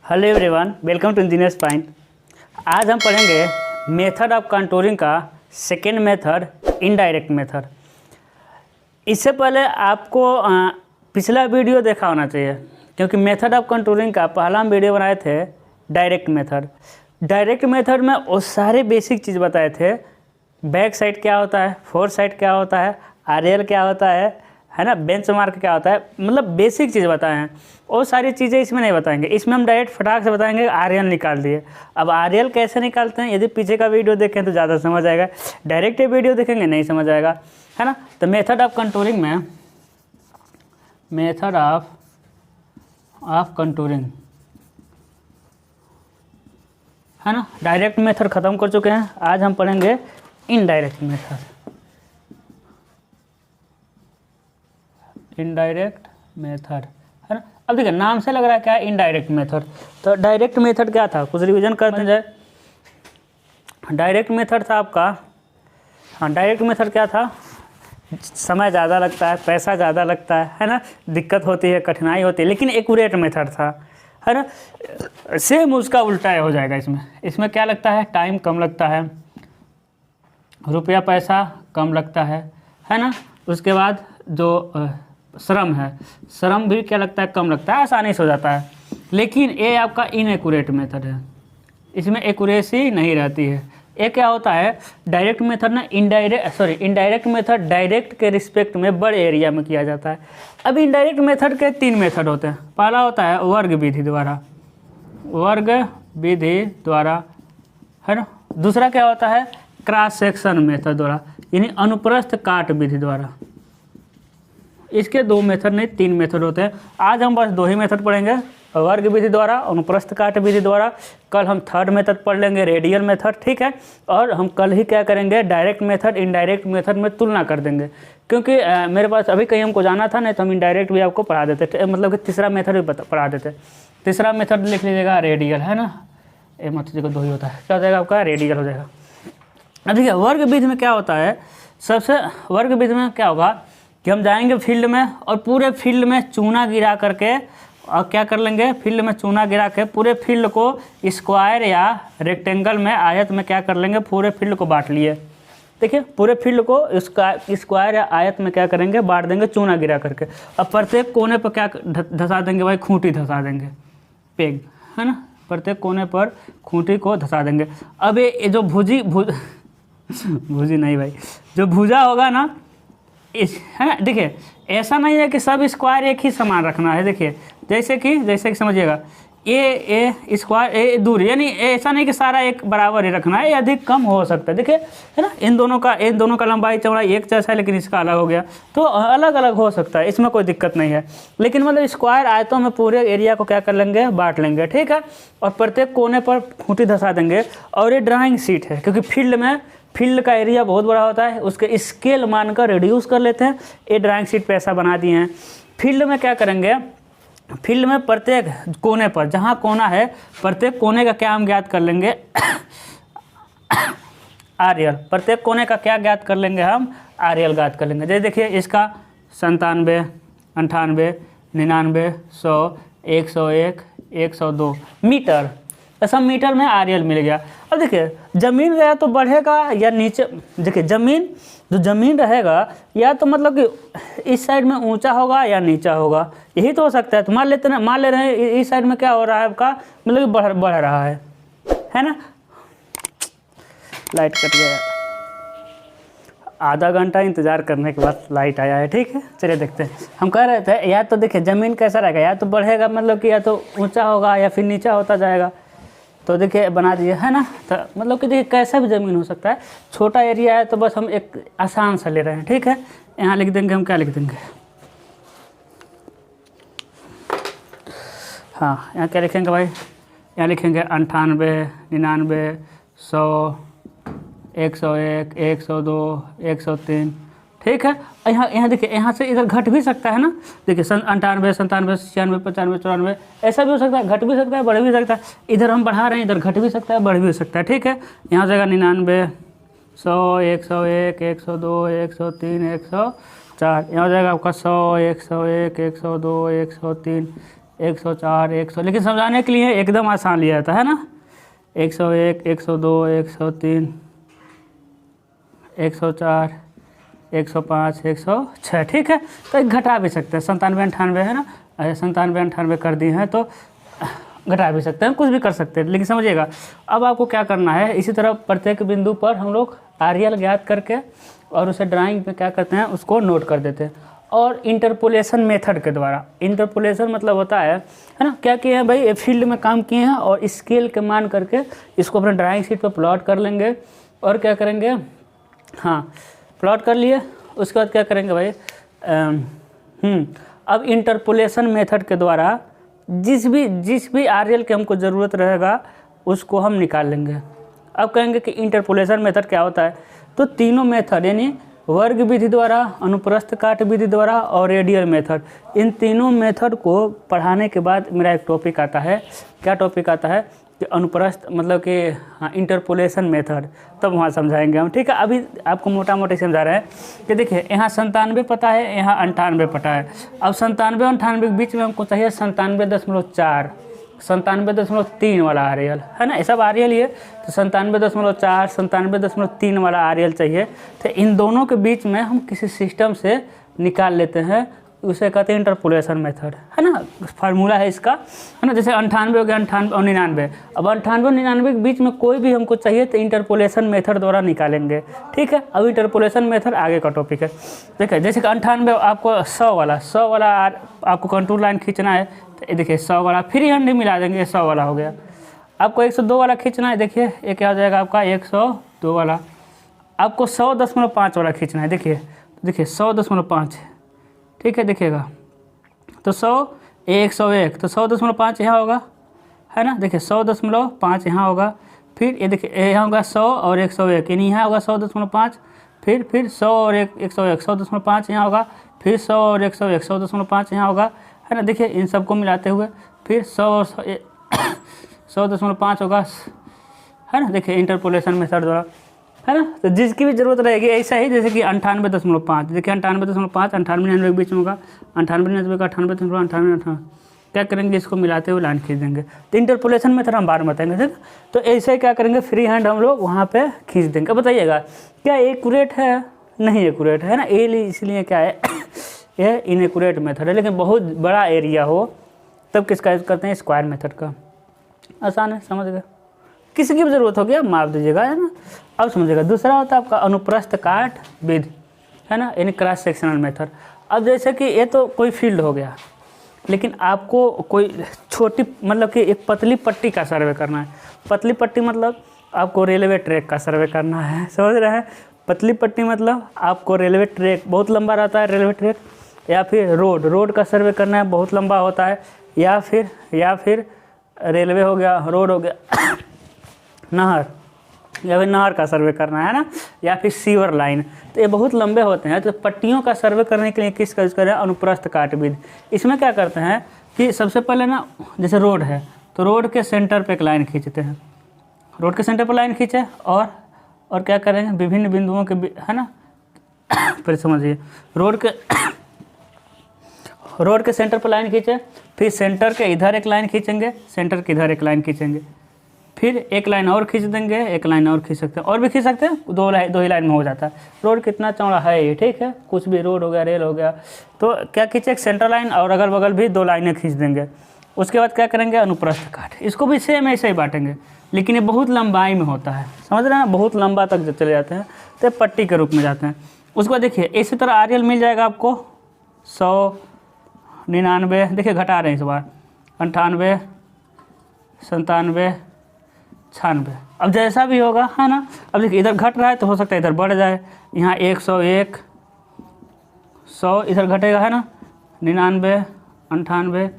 Hello everyone, welcome to Engineers Point. आज हम पढ़ेंगे मेथड ऑफ कंटूरिंग का सेकेंड मेथड, इनडायरेक्ट मेथड। इससे पहले आपको पिछला वीडियो देखा होना चाहिए, क्योंकि मेथड ऑफ कंटूरिंग का पहला हम वीडियो बनाए थे डायरेक्ट मेथड। डायरेक्ट मेथड में वो सारे बेसिक चीज़ बताए थे। बैक साइड क्या होता है, फोर साइड क्या होता है, आरएल क्या होता है ना, बेंचमार्क क्या होता है, मतलब बेसिक चीज़ बताए हैं। वो सारी चीज़ें इसमें नहीं बताएंगे। इसमें हम डायरेक्ट फटाक से बताएंगे आरएल निकाल दिए। अब आरएल कैसे निकालते हैं, यदि पीछे का वीडियो देखें तो ज़्यादा समझ आएगा, डायरेक्ट ये वीडियो देखेंगे नहीं समझ आएगा, है ना। तो मेथड ऑफ कंटूरिंग में मेथड ऑफ कंटूरिंग, है ना। डायरेक्ट मेथड ख़त्म कर चुके हैं। आज हम पढ़ेंगे इनडायरेक्ट मेथड। इनडायरेक्ट मेथड, है ना। अब देखिए नाम से लग रहा है क्या है इनडायरेक्ट मेथड। तो डायरेक्ट मेथड क्या था, कुछ रिवीजन करते जाए। डायरेक्ट मेथड था आपका, डायरेक्ट मेथड क्या था, समय ज़्यादा लगता है, पैसा ज़्यादा लगता है ना, दिक्कत होती है, कठिनाई होती है, लेकिन एक्यूरेट मेथड था, है ना। सेम उसका उल्टा हो जाएगा। इसमें क्या लगता है, टाइम कम लगता है, रुपया पैसा कम लगता है ना। उसके बाद जो श्रम है, श्रम भी क्या लगता है, कम लगता है, आसानी से हो जाता है। लेकिन ये आपका इनएक्यूरेट मेथड है, इसमें एक्यूरेसी नहीं रहती है। ये क्या होता है, डायरेक्ट मेथड ना इनडायरेक्ट मेथड डायरेक्ट के रिस्पेक्ट में बड़े एरिया में किया जाता है। अब इनडायरेक्ट मेथड के 3 मेथड होते हैं। पहला होता है वर्ग विधि द्वारा, है ना। दूसरा क्या होता है, क्रॉस सेक्शन मेथड द्वारा, यानी अनुप्रस्थ काट विधि द्वारा। इसके 2 मेथड नहीं 3 मेथड होते हैं। आज हम बस 2 ही मेथड पढ़ेंगे, वर्ग विधि द्वारा, अनुप्रस्थ काट विधि द्वारा। कल हम थर्ड मेथड पढ़ लेंगे, रेडियल मेथड, ठीक है। और हम कल ही क्या करेंगे, डायरेक्ट मेथड इनडायरेक्ट मेथड में तुलना कर देंगे, क्योंकि मेरे पास अभी कहीं हमको जाना था, नहीं तो हम इनडायरेक्ट भी आपको पढ़ा देते, मतलब कि तीसरा मेथड भी पढ़ा देते। तीसरा मेथड लिख लीजिएगा रेडियल, है ना। ये मतलब को 2 ही होता है, क्या हो जाएगा आपका, रेडियल हो जाएगा। अब देखिए वर्ग विधि में क्या होता है, वर्ग विधि में क्या होगा कि हम जाएंगे फील्ड में और पूरे फील्ड में चूना गिरा करके, और क्या कर लेंगे, फील्ड में चूना गिरा के पूरे फील्ड को स्क्वायर या रेक्टेंगल में, आयत में क्या कर लेंगे, पूरे फील्ड को बांट लिए। देखिए पूरे फील्ड को स्क्वायर या आयत में क्या करेंगे, बांट देंगे चूना गिरा करके। और प्रत्येक कोने पर क्या धंसा देंगे भाई, खूंटी धंसा देंगे, पेग, है ना। प्रत्येक कोने पर खूंटी को धंसा देंगे। अब ये जो भुजी नहीं भाई, जो भुजा होगा ना, है ना। देखिए ऐसा नहीं है कि सब स्क्वायर एक ही समान रखना है। देखिए जैसे कि समझिएगा, ये स्क्वायर ए दूर, यानी ऐसा नहीं कि सारा एक बराबर ही रखना है, ये अधिक कम हो सकता है। देखिए, है ना, इन दोनों का लंबाई चौड़ाई एक जैसा है, लेकिन इसका अलग हो गया, तो अलग अलग हो सकता है, इसमें कोई दिक्कत नहीं है। लेकिन मतलब स्क्वायर आयतों में पूरे एरिया को क्या कर लेंगे, बांट लेंगे, ठीक है। और प्रत्येक कोने पर खूंटी धंसा देंगे। और ये ड्राइंग शीट है, क्योंकि फील्ड का एरिया बहुत बड़ा होता है, उसके स्केल मानकर रिड्यूस कर लेते हैं। ये ड्राइंग शीट पे ऐसा बना दिए हैं। फील्ड में क्या करेंगे, फील्ड में प्रत्येक कोने पर, जहाँ कोना है, प्रत्येक कोने का क्या हम ज्ञात कर लेंगे, आरएल। प्रत्येक कोने का क्या ज्ञात कर लेंगे, हम आरएल ज्ञात कर लेंगे। जैसे देखिए इसका 97, 98, 99, 100, 101, 102 मीटर, ऐसा मीटर में आरएल मिल गया। अब देखिए ज़मीन गया तो बढ़ेगा या नीचे, देखिए जो ज़मीन रहेगा या तो मतलब कि इस साइड में ऊंचा होगा या नीचा होगा, यही तो हो सकता है। तो मान ले रहे हैं इस साइड में क्या हो रहा है आपका, मतलब कि बढ़ रहा है ना। लाइट कट गया, आधा घंटा इंतज़ार करने के बाद लाइट आया है, ठीक है। चलिए देखते हैं। हम कह रहे थे या तो देखिए ज़मीन कैसा रहेगा, या तो बढ़ेगा, मतलब कि या तो ऊँचा होगा या फिर नीचा होता जाएगा। तो देखिए बना दिए, है ना। तो मतलब कि देखिए कैसा भी ज़मीन हो सकता है, छोटा एरिया है तो बस हम एक आसान सा ले रहे हैं, ठीक है। यहाँ लिख देंगे, हम क्या लिख देंगे, हाँ यहाँ क्या लिखेंगे भाई, यहाँ लिखेंगे 98, 99, 100, 101, 102, 103, ठीक है। यहाँ देखिए, यहाँ से इधर घट भी सकता है ना। देखिए 98, 97, 96, 95, 94, ऐसा भी हो सकता है, घट भी सकता है, बढ़ भी सकता है। इधर हम बढ़ा रहे हैं, इधर घट भी सकता है, बढ़ भी सकता है, ठीक है। यहाँ जगह 99, 100, 101, 102, 103, 104, यहाँ हो जाएगा आपका 100, 101, 102, 103, 104, 100, लेकिन समझाने के लिए एकदम आसान लिया जाता है ना। 101, 102, 103, 104, 105, 106, ठीक है। तो एक घटा भी सकते हैं, 97, 98 है ना, 97, 98 कर दिए हैं तो घटा भी सकते हैं, कुछ भी कर सकते हैं, लेकिन समझिएगा। अब आपको क्या करना है, इसी तरह प्रत्येक बिंदु पर हम लोग आरएल ज्ञात करके और उसे ड्राइंग में क्या करते हैं, उसको नोट कर देते हैं। और इंटरपोलेशन मेथड के द्वारा, इंटरपोलेशन मतलब होता है ना, क्या किए हैं भाई, फील्ड में काम किए हैं और स्केल के मान करके इसको अपने ड्राइंग शीट पर प्लॉट कर लेंगे और क्या करेंगे, हाँ प्लॉट कर लिए। उसके बाद क्या करेंगे भाई, अब इंटरपोलेशन मेथड के द्वारा जिस भी आरएल की हमको ज़रूरत रहेगा उसको हम निकाल लेंगे। अब कहेंगे कि इंटरपोलेशन मेथड क्या होता है, तो तीनों मेथड यानी वर्ग विधि द्वारा, अनुप्रस्थ काट विधि द्वारा और रेडियल मेथड, इन तीनों मेथड को पढ़ाने के बाद मेरा एक टॉपिक आता है। क्या टॉपिक आता है कि अनुप्रस्थ मतलब कि हाँ इंटरपोलेशन मेथड, तब वहाँ समझाएंगे हम, ठीक है। अभी आपको मोटा मोटी समझा रहे हैं कि देखिए यहाँ 97 पता है, यहाँ 98 पता है। अब 97 और 98 के बीच में हमको चाहिए 97.4, 97.3 वाला आरएल है ना, ये सब आरएल ही है। तो 97.4, 97.3 वाला आरएल चाहिए। तो इन दोनों के बीच में हम किसी सिस्टम से निकाल लेते हैं, उसे कहते हैं इंटरपोलेशन मेथड, है ना। फार्मूला है इसका, है ना। जैसे 98 हो गया, 98 और 99, अब 98 और 99 के बीच में कोई भी हमको चाहिए तो इंटरपोलेशन मेथड द्वारा निकालेंगे, ठीक है। अब इंटरपोलेशन मेथड आगे का टॉपिक है। देखिए जैसे कि 98 आपको 100 वाला आपको कंटूर लाइन खींचना है, तो देखिए 100 वाला फ्री हैंड मिला देंगे, 100 वाला हो गया। आपको 102 वाला खींचना है, देखिए ये क्या हो जाएगा आपका 102 वाला। आपको 100.5 वाला खींचना है, देखिए 100.5, ठीक है, देखिएगा तो 100, 101, तो 100.5 यहाँ होगा, है ना। देखिए 100.5 यहाँ होगा, फिर ये देखिए यहाँ होगा 100 और 101, यानी यहाँ होगा 100.5, फिर 100 और 101, 100.5 यहाँ होगा, फिर 100 और 101, 100.5 यहाँ होगा, है ना। देखिए इन सबको मिलाते हुए फिर 100.5 होगा, है ना। देखिए इंटरपोलेशन मेथड द्वारा, है ना। तो जिसकी भी ज़रूरत रहेगी ऐसा ही, जैसे कि 98.5, देखिए 98.5, 98 के बीच में होगा, 98 का 98, क्या करेंगे, इसको मिलाते हुए लाइन खींच देंगे। तो इंटरपोलेशन मेथड हम बाद में बताएंगे, ठीक। तो ऐसे ही क्या करेंगे, फ्री हैंड हम लोग वहाँ पे खींच देंगे। बताइएगा क्या एक्यूरेट है, नहीं एक्यूरेट है ना, इसलिए क्या है ये इनएक्यूरेट मेथड है। लेकिन बहुत बड़ा एरिया हो तब किसका यूज़ करते हैं, स्क्वायर मेथड का। आसान है, समझ गए। किसी की भी ज़रूरत होगी आप माप दीजिएगा, है ना। अब समझिएगा दूसरा होता है आपका अनुप्रस्थ काट विधि, है ना, यानी क्रॉस सेक्शनल मेथड। अब जैसे कि ये तो कोई फील्ड हो गया, लेकिन आपको कोई छोटी मतलब कि एक पतली पट्टी का सर्वे करना है। पतली पट्टी मतलब आपको रेलवे ट्रैक का सर्वे करना है, समझ रहे हैं। पतली पट्टी मतलब आपको रेलवे ट्रैक, बहुत लंबा रहता है रेलवे ट्रैक, या फिर रोड का सर्वे करना है, बहुत लंबा होता है, या फिर रेलवे हो गया, रोड हो गया, नहर, या फिर नहर का सर्वे करना है ना, या फिर सीवर लाइन, तो ये बहुत लंबे होते हैं। तो पट्टियों का सर्वे करने के लिए किसका यूज़ करें, अनुप्रस्थ काट विधि। इसमें क्या करते हैं कि सबसे पहले ना, जैसे रोड है तो रोड के सेंटर पे एक लाइन खींचते हैं, रोड के सेंटर पर लाइन खींचे और क्या करेंगे, विभिन्न बिंदुओं के, है ना। फिर समझिए, रोड के सेंटर पर लाइन खींचे, फिर सेंटर के इधर एक लाइन खींचेंगे, सेंटर के इधर एक लाइन खींचेंगे, फिर एक लाइन और खींच देंगे, एक लाइन और खींच सकते हैं, और भी खींच सकते हैं, दो ही लाइन में हो जाता है। रोड कितना चौड़ा है ये, ठीक है, कुछ भी रोड हो गया, रेल हो गया, तो क्या खींचे, एक सेंटर लाइन और अगल बगल भी 2 लाइनें खींच देंगे। उसके बाद क्या करेंगे, अनुप्रस्थ काट, इसको भी सेम ऐसे ही बांटेंगे, लेकिन ये बहुत लंबाई में होता है, समझ रहे हैं ना, बहुत लंबा तक चले जाते हैं, तो पट्टी के रूप में जाते हैं। उसके बाद देखिए इसी तरह आरएल मिल जाएगा आपको 100, 99, देखिए घटा रहे हैं इस बार, 98, 97, 96। अब जैसा भी होगा, है ना। अब देखिए इधर घट रहा है तो हो सकता है इधर बढ़ जाए, यहाँ 101, 100 इधर घटेगा, है ना, 99, 98,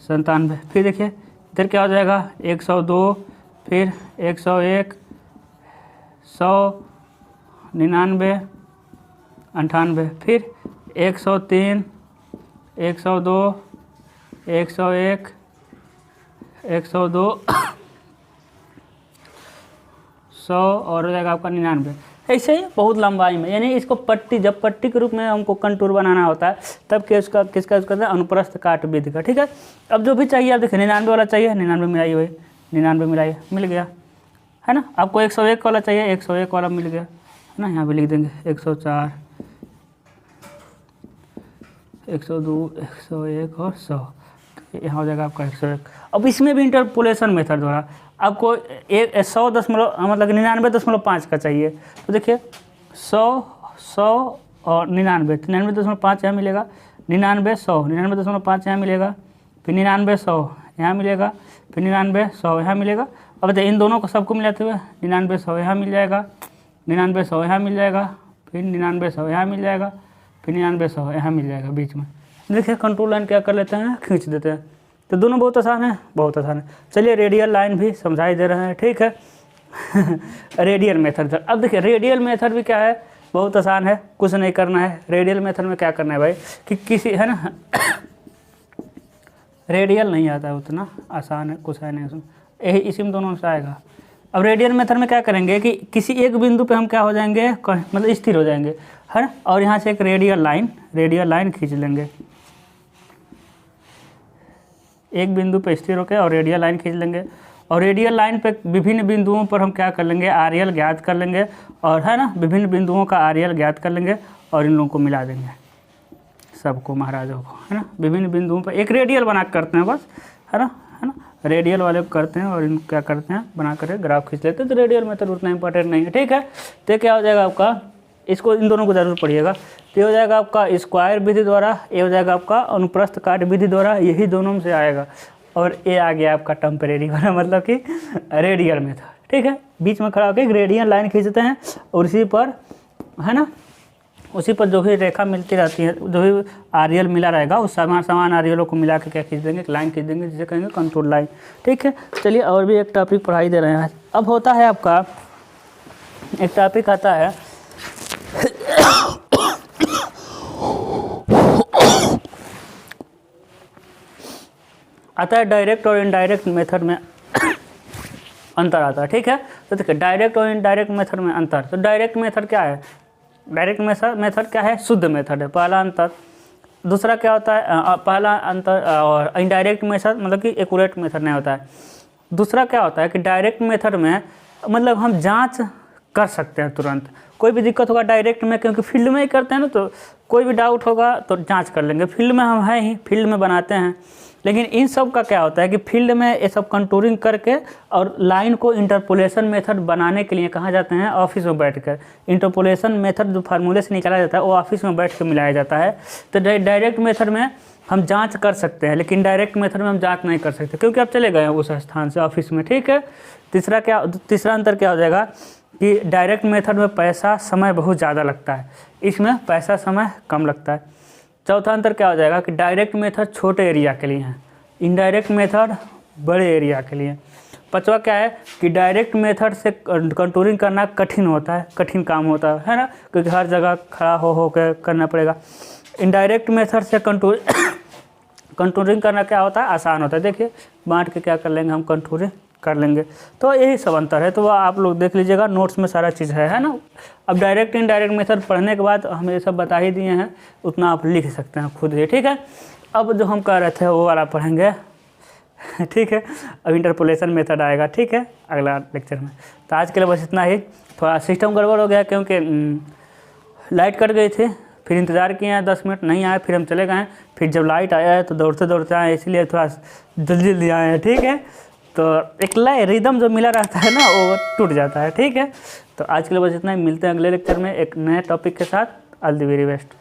97। फिर देखिए इधर क्या हो जाएगा, 102, फिर 101, 100, 99, 98, फिर 103, 102, 101, 102, 100 और हो जाएगा आपका 99। ऐसे ही बहुत लंबाई में, यानी इसको पट्टी, जब पट्टी के रूप में हमको कंटूर बनाना होता है तब किसका कहते हैं, अनुप्रस्थ काट विधि का। ठीक है, अब जो भी चाहिए आप देखिए, 99 वाला चाहिए, 99 मिलाइए, वही 99 मिलाइए, मिल गया है ना। आपको 101 वाला चाहिए, 101 वाला मिल गया है ना, यहाँ पे लिख देंगे 104, 102, 101 और 100, यहाँ हो जाएगा आपका 101। अब इसमें भी इंटरपोलेशन मेथड द्वारा आपको 100 दशमलव मतलब 99.5 का चाहिए, तो देखिए 100 और 99.5 यहाँ मिलेगा, 99.5 यहाँ मिलेगा, फिर 99.100 यहाँ मिलेगा, फिर 99.100 यहाँ मिलेगा। अब देखिए इन दोनों को सबको मिलाते हुए 99.100 यहाँ मिल जाएगा, 99.100 यहाँ मिल जाएगा, फिर 99.100 यहाँ मिल जाएगा, फिर 99.100 यहाँ मिल जाएगा बीच में। देखिए कंट्रोल लाइन क्या कर लेते हैं, खींच देते हैं। तो दोनों बहुत आसान है, बहुत आसान है। चलिए रेडियल लाइन भी समझाई दे रहे हैं, ठीक है। रेडियल मेथड, अब देखिए रेडियल मेथड भी क्या है, बहुत आसान है, कुछ नहीं करना है। रेडियल मेथड में क्या करना है भाई कि किसी है ना रेडियल नहीं आता है, उतना आसान है, कुछ है नहीं उसमें, यही इसी में दोनों से आएगा। अब रेडियल मेथड में क्या करेंगे कि किसी एक बिंदु पे हम क्या हो जाएंगे, मतलब स्थिर हो जाएंगे, है ना, और यहाँ से एक रेडियल लाइन खींच लेंगे, एक बिंदु पे स्थिर होकर और रेडियल लाइन खींच लेंगे। और रेडियल लाइन पे विभिन्न बिंदुओं पर हम क्या कर लेंगे, आरएल ज्ञात कर लेंगे, और है ना विभिन्न बिंदुओं का आरएल ज्ञात कर लेंगे और इन लोगों को मिला देंगे, सबको महाराजों को, है ना। विभिन्न बिंदुओं पर एक रेडियल बना करते हैं बस, है ना रेडियल वाले को करते हैं और इन क्या करते हैं, बना कर ग्राफ खींच लेते हैं। तो रेडियल मेथड उतना इंपॉर्टेंट नहीं है, ठीक है। तो क्या हो जाएगा आपका, इसको इन दोनों को जरूर पढ़िएगा। तो ये हो जाएगा आपका स्क्वायर विधि द्वारा, ये हो जाएगा आपका अनुप्रस्थ काट विधि द्वारा, यही दोनों में से आएगा। और ये आ गया आपका टेम्परेरी वाला, मतलब कि रेडियल मेथड, ठीक है। बीच में खड़ा होकर रेडियल लाइन खींचते हैं और उसी पर, है ना, उसी पर जो भी रेखा मिलती रहती है, जो भी आरियल मिला रहेगा उस समान आरियलों को मिला के क्या खींच देंगे, एक लाइन खींच देंगे, जिसे कहेंगे कंट्रोल लाइन, ठीक है। चलिए और भी एक टॉपिक पढ़ाई दे रहे हैं। अब होता है आपका एक टॉपिक आता है डायरेक्ट और इनडायरेक्ट मेथड में अंतर आता है, ठीक है। तो देखिए डायरेक्ट और इनडायरेक्ट मेथड में अंतर, तो डायरेक्ट मेथड क्या है, डायरेक्ट मेथड क्या है, शुद्ध मेथड है, पहला अंतर। दूसरा क्या होता है, पहला अंतर, और इनडायरेक्ट मेथड मतलब कि एक्यूरेट मेथड नहीं होता है। दूसरा क्या होता है कि डायरेक्ट मेथड में मतलब हम जांच कर सकते हैं तुरंत, कोई भी दिक्कत होगा डायरेक्ट में, क्योंकि फील्ड में ही करते हैं ना, तो कोई भी डाउट होगा तो जांच कर लेंगे, फील्ड में हम हैं ही, फील्ड में बनाते हैं। लेकिन इन सब का क्या होता है कि फील्ड में ये सब कंटूरिंग करके और लाइन को इंटरपोलेशन मेथड बनाने के लिए कहाँ जाते हैं, ऑफिस में बैठकर। इंटरपोलेशन मेथड जो फार्मूले से निकाला जाता है वो ऑफिस में बैठ कर मिलाया जाता है। तो डायरेक्ट मेथड में हम जांच कर सकते हैं, लेकिन डायरेक्ट मेथड में हम जांच नहीं कर सकते, क्योंकि आप चले गए हैं उस स्थान से ऑफिस में, ठीक है। तीसरा अंतर क्या हो जाएगा कि डायरेक्ट मेथड में पैसा समय बहुत ज़्यादा लगता है, इसमें पैसा समय कम लगता है। चौथा अंतर क्या हो जाएगा कि डायरेक्ट मेथड छोटे एरिया के लिए है, इनडायरेक्ट मेथड बड़े एरिया के लिए। पांचवा क्या है कि डायरेक्ट मेथड से कंटूरिंग करना कठिन होता है, कठिन काम होता है ना, क्योंकि हर जगह खड़ा हो कर करना पड़ेगा। इनडायरेक्ट मेथड से कंटूरिंग करना क्या होता है, आसान होता है। देखिए बांट के क्या कर लेंगे, हम कंटूरिंग कर लेंगे। तो यही सब अंतर है, तो वो आप लोग देख लीजिएगा, नोट्स में सारा चीज़ है ना। अब डायरेक्ट इनडायरेक्ट मेथड पढ़ने के बाद हमें ये सब बता ही दिए हैं, उतना आप लिख सकते हैं खुद ही, ठीक है। अब जो हम कर रहे थे वो वाला पढ़ेंगे, ठीक है। अब इंटरपोलेशन मेथड आएगा, ठीक है, अगला लेक्चर में। तो आज के लिए बस इतना ही। थोड़ा सिस्टम गड़बड़ हो गया क्योंकि लाइट कट गई थी, फिर इंतज़ार किए हैं 10 मिनट, नहीं आए, फिर हम चले गए, फिर जब लाइट आया है तो दौड़ते दौड़ते आए, इसलिए थोड़ा जल्दी आए हैं, ठीक है। तो एक लय रिदम जो मिला रहता है ना वो टूट जाता है, ठीक है। तो आज के लिए बस इतना ही, मिलते हैं अगले लेक्चर में एक नए टॉपिक के साथ। All the very best.